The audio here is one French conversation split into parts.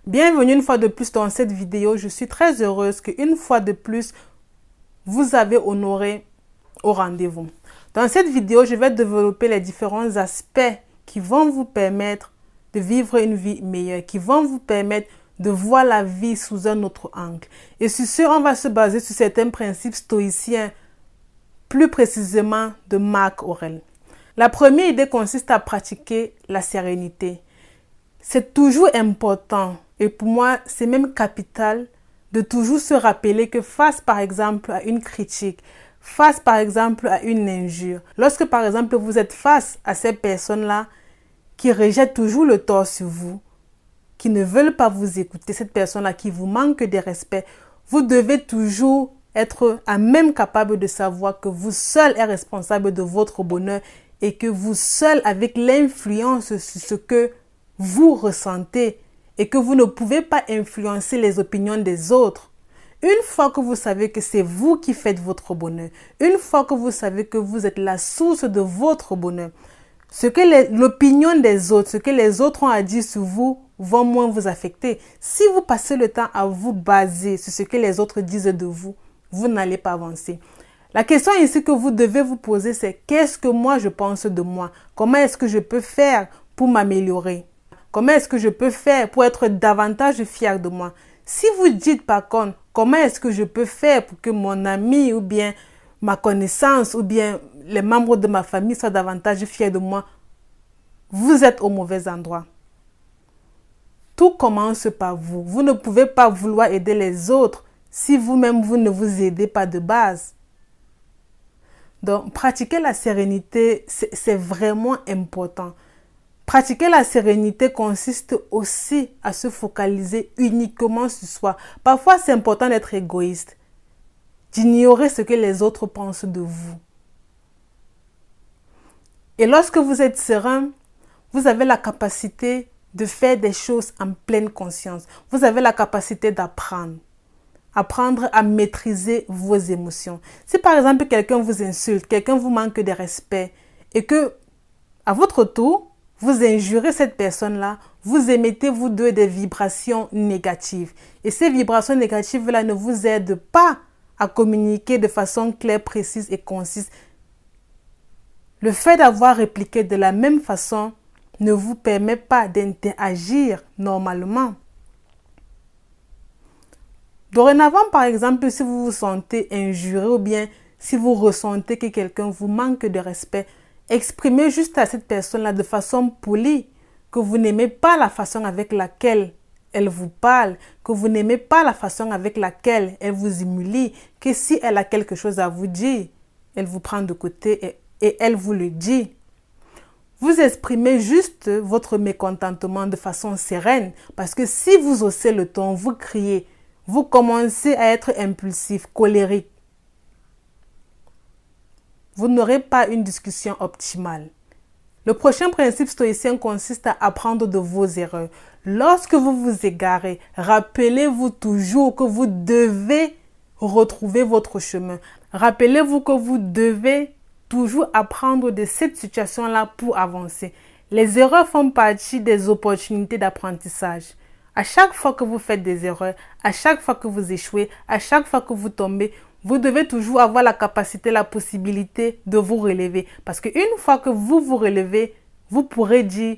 Bienvenue une fois de plus dans cette vidéo. Je suis très heureuse qu'une fois de plus, vous avez honoré au rendez-vous. Dans cette vidéo, je vais développer les différents aspects qui vont vous permettre de vivre une vie meilleure, qui vont vous permettre de voir la vie sous un autre angle. Et sur ce, on va se baser sur certains principes stoïciens, plus précisément de Marc Aurèle. La première idée consiste à pratiquer la sérénité. C'est toujours important, et pour moi, c'est même capital, de toujours se rappeler que face, par exemple, à une critique, face, par exemple, à une injure, lorsque, par exemple, vous êtes face à ces personnes-là qui rejettent toujours le tort sur vous, qui ne veulent pas vous écouter, cette personne-là qui vous manque de respect, vous devez toujours être à même capable de savoir que vous seul êtes responsable de votre bonheur et que vous seul avez l'influence sur ce que vous ressentez et que vous ne pouvez pas influencer les opinions des autres. Une fois que vous savez que c'est vous qui faites votre bonheur, une fois que vous savez que vous êtes la source de votre bonheur, ce que l'opinion des autres, ce que les autres ont à dire sur vous, vont moins vous affecter. Si vous passez le temps à vous baser sur ce que les autres disent de vous, vous n'allez pas avancer. La question ici que vous devez vous poser, c'est qu'est-ce que moi je pense de moi? Comment est-ce que je peux faire pour m'améliorer? Comment est-ce que je peux faire pour être davantage fier de moi? Si vous dites par contre, comment est-ce que je peux faire pour que mon ami ou bien ma connaissance ou bien les membres de ma famille soient davantage fiers de moi, vous êtes au mauvais endroit. Tout commence par vous. Vous ne pouvez pas vouloir aider les autres si vous-même vous ne vous aidez pas de base. Donc, pratiquer la sérénité, c'est vraiment important. Pratiquer la sérénité consiste aussi à se focaliser uniquement sur soi. Parfois, c'est important d'être égoïste, d'ignorer ce que les autres pensent de vous. Et lorsque vous êtes serein, vous avez la capacité de faire des choses en pleine conscience. Vous avez la capacité d'apprendre. Apprendre à maîtriser vos émotions. Si par exemple quelqu'un vous insulte, quelqu'un vous manque de respect et que, à votre tour, vous injurez cette personne-là, vous émettez vous deux des vibrations négatives. Et ces vibrations négatives-là ne vous aident pas à communiquer de façon claire, précise et concise. Le fait d'avoir répliqué de la même façon ne vous permet pas d'interagir normalement. Dorénavant, par exemple, si vous vous sentez injuré ou bien si vous ressentez que quelqu'un vous manque de respect, exprimez juste à cette personne-là de façon polie que vous n'aimez pas la façon avec laquelle elle vous parle, que vous n'aimez pas la façon avec laquelle elle vous humilie, que si elle a quelque chose à vous dire, elle vous prend de côté et elle vous le dit. Vous exprimez juste votre mécontentement de façon sereine parce que si vous haussez le ton, vous criez, vous commencez à être impulsif, colérique. Vous n'aurez pas une discussion optimale. Le prochain principe stoïcien consiste à apprendre de vos erreurs. Lorsque vous vous égarez, rappelez-vous toujours que vous devez retrouver votre chemin. Rappelez-vous que vous devez toujours apprendre de cette situation-là pour avancer. Les erreurs font partie des opportunités d'apprentissage. À chaque fois que vous faites des erreurs, à chaque fois que vous échouez, à chaque fois que vous tombez, vous devez toujours avoir la capacité, la possibilité de vous relever. Parce qu'une fois que vous vous relevez, vous pourrez dire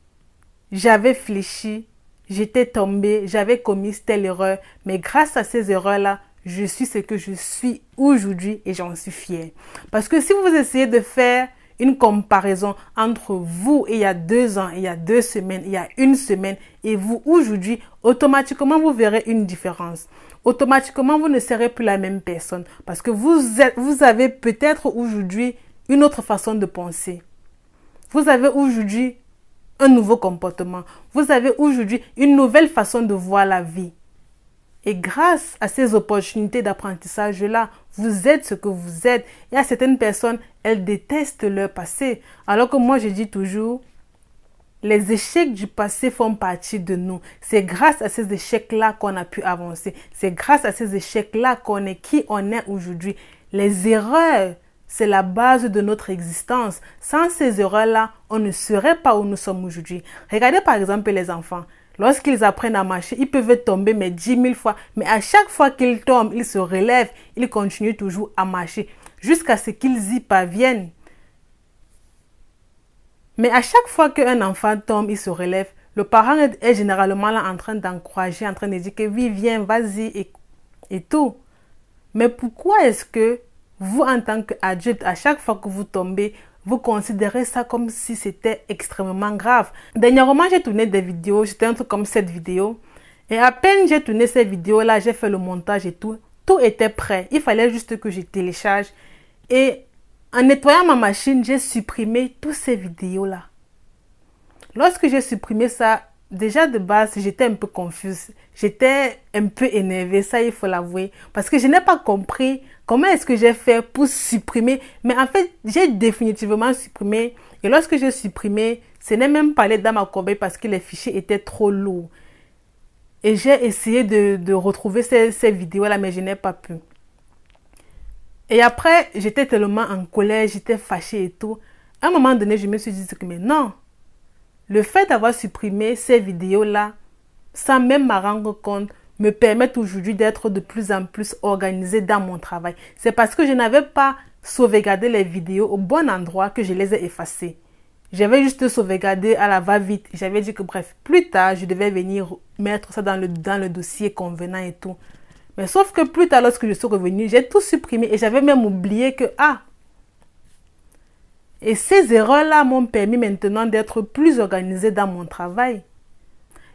« J'avais fléchi, j'étais tombé, j'avais commis telle erreur, mais grâce à ces erreurs-là, je suis ce que je suis aujourd'hui et j'en suis fière. » Parce que si vous essayez de faire une comparaison entre vous et il y a 2 ans, il y a 2 semaines, il y a 1 semaine et vous aujourd'hui, automatiquement vous verrez une différence. Automatiquement vous ne serez plus la même personne parce que vous avez peut-être aujourd'hui une autre façon de penser. Vous avez aujourd'hui un nouveau comportement. Vous avez aujourd'hui une nouvelle façon de voir la vie. Et grâce à ces opportunités d'apprentissage-là, vous êtes ce que vous êtes. Il y a certaines personnes, elles détestent leur passé. Alors que moi, je dis toujours, les échecs du passé font partie de nous. C'est grâce à ces échecs-là qu'on a pu avancer. C'est grâce à ces échecs-là qu'on est qui on est aujourd'hui. Les erreurs, c'est la base de notre existence. Sans ces erreurs-là, on ne serait pas où nous sommes aujourd'hui. Regardez par exemple les enfants. Lorsqu'ils apprennent à marcher, ils peuvent tomber mais 10 000 fois. Mais à chaque fois qu'ils tombent, ils se relèvent, ils continuent toujours à marcher jusqu'à ce qu'ils y parviennent. Mais à chaque fois qu'un enfant tombe, il se relève, le parent est généralement là en train d'encourager, en train de dire que oui, viens, vas-y et tout. Mais pourquoi est-ce que vous, en tant qu'adulte, à chaque fois que vous tombez, vous considérez ça comme si c'était extrêmement grave? Dernièrement, j'ai tourné des vidéos, c'était un truc comme cette vidéo. Et à peine j'ai tourné cette vidéo-là, j'ai fait le montage et tout. Tout était prêt. Il fallait juste que je télécharge. Et en nettoyant ma machine, j'ai supprimé toutes ces vidéos-là. Lorsque j'ai supprimé ça, déjà de base, j'étais un peu confuse. J'étais un peu énervée, ça il faut l'avouer. Parce que je n'ai pas compris comment est-ce que j'ai fait pour supprimer. Mais en fait, j'ai définitivement supprimé. Et lorsque j'ai supprimé, ce n'est même pas allé dans ma corbeille parce que les fichiers étaient trop lourds. Et j'ai essayé de retrouver ces vidéos-là, mais je n'ai pas pu. Et après, j'étais tellement en colère, j'étais fâchée et tout. À un moment donné, je me suis dit que mais non. Le fait d'avoir supprimé ces vidéos-là, sans même m'en rendre compte, me permet aujourd'hui d'être de plus en plus organisée dans mon travail. C'est parce que je n'avais pas sauvegardé les vidéos au bon endroit que je les ai effacées. J'avais juste sauvegardé à la va-vite. J'avais dit que bref, plus tard, je devais venir mettre ça dans le dossier convenant et tout. Mais sauf que plus tard, lorsque je suis revenue, j'ai tout supprimé et j'avais même oublié que, et ces erreurs-là m'ont permis maintenant d'être plus organisée dans mon travail.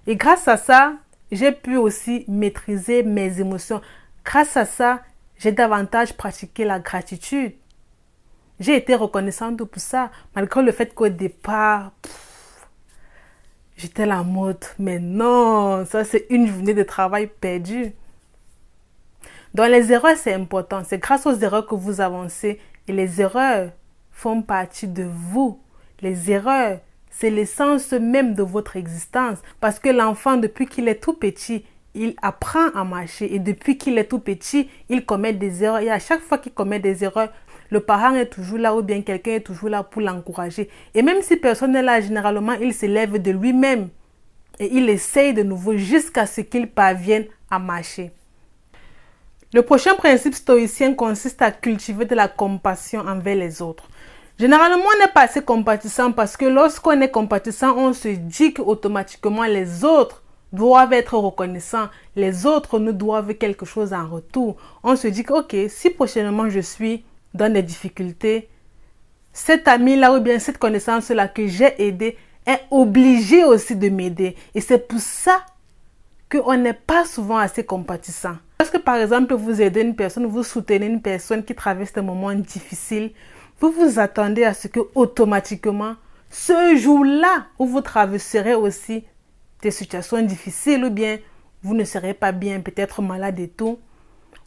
Et grâce à ça, j'ai pu aussi maîtriser mes émotions. Grâce à ça, j'ai davantage pratiqué la gratitude. J'ai été reconnaissante pour ça, malgré le fait qu'au départ, j'étais la mode. Mais non, ça c'est une journée de travail perdue. Donc les erreurs, c'est important. C'est grâce aux erreurs que vous avancez. Et les erreurs font partie de vous. Les erreurs, c'est l'essence même de votre existence. Parce que l'enfant, depuis qu'il est tout petit, il apprend à marcher. Et depuis qu'il est tout petit, il commet des erreurs. Et à chaque fois qu'il commet des erreurs, le parent est toujours là ou bien quelqu'un est toujours là pour l'encourager. Et même si personne n'est là, généralement, il se lève de lui-même. Et il essaye de nouveau jusqu'à ce qu'il parvienne à marcher. Le prochain principe stoïcien consiste à cultiver de la compassion envers les autres. Généralement, on n'est pas assez compatissant parce que lorsqu'on est compatissant, on se dit qu'automatiquement les autres doivent être reconnaissants. Les autres nous doivent quelque chose en retour. On se dit que, ok, si prochainement je suis dans des difficultés, cet ami-là ou bien cette connaissance-là que j'ai aidé est obligé aussi de m'aider. Et c'est pour ça qu'on n'est pas souvent assez compatissant. Lorsque par exemple vous aidez une personne, vous soutenez une personne qui traverse des moments difficiles, vous vous attendez à ce que automatiquement, ce jour-là où vous traverserez aussi des situations difficiles ou bien vous ne serez pas bien, peut-être malade et tout,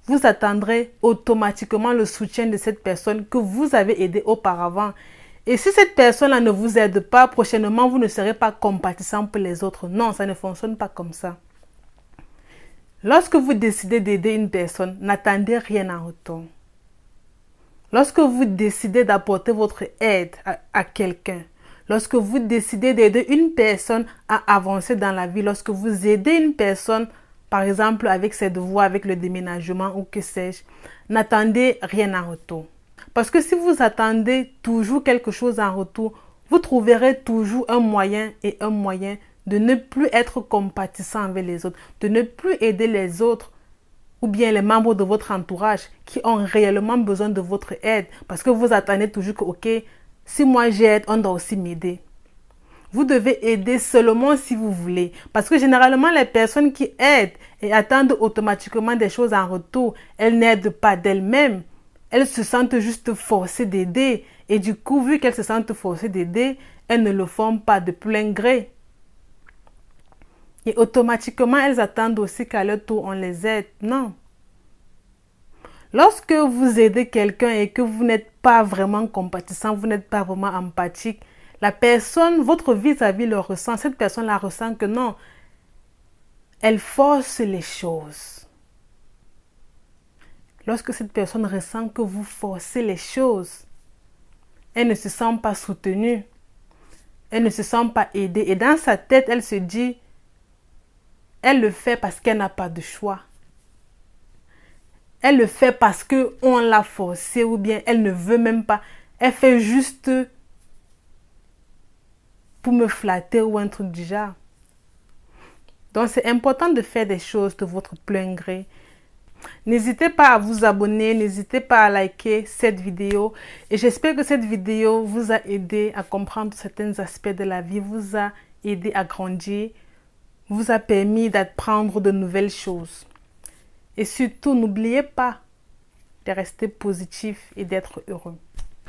vous attendrez automatiquement le soutien de cette personne que vous avez aidée auparavant. Et si cette personne-là ne vous aide pas, prochainement, vous ne serez pas compatissant pour les autres. Non, ça ne fonctionne pas comme ça. Lorsque vous décidez d'aider une personne, n'attendez rien en retour. Lorsque vous décidez d'apporter votre aide à quelqu'un, lorsque vous décidez d'aider une personne à avancer dans la vie, lorsque vous aidez une personne, par exemple avec ses devoirs, avec le déménagement ou que sais-je, n'attendez rien en retour. Parce que si vous attendez toujours quelque chose en retour, vous trouverez toujours un moyen de ne plus être compatissant avec les autres, de ne plus aider les autres ou bien les membres de votre entourage qui ont réellement besoin de votre aide. Parce que vous attendez toujours que, ok, si moi j'aide, on doit aussi m'aider. Vous devez aider seulement si vous voulez. Parce que généralement, les personnes qui aident et attendent automatiquement des choses en retour, elles n'aident pas d'elles-mêmes. Elles se sentent juste forcées d'aider. Et du coup, vu qu'elles se sentent forcées d'aider, elles ne le font pas de plein gré. Et automatiquement, elles attendent aussi qu'à leur tour, on les aide. Non. Lorsque vous aidez quelqu'un et que vous n'êtes pas vraiment compatissant, vous n'êtes pas vraiment empathique, la personne, votre vis-à-vis le ressent. Cette personne la ressent que non. Elle force les choses. Lorsque cette personne ressent que vous forcez les choses, elle ne se sent pas soutenue. Elle ne se sent pas aidée. Et dans sa tête, elle se dit, Elle le fait parce qu'elle n'a pas de choix. Elle le fait parce qu'on l'a forcée ou bien elle ne veut même pas. Elle fait juste pour me flatter ou un truc du genre. Donc c'est important de faire des choses de votre plein gré. N'hésitez pas à vous abonner, n'hésitez pas à liker cette vidéo. Et j'espère que cette vidéo vous a aidé à comprendre certains aspects de la vie, vous a aidé à grandir, vous a permis d'apprendre de nouvelles choses. Et surtout, n'oubliez pas de rester positif et d'être heureux.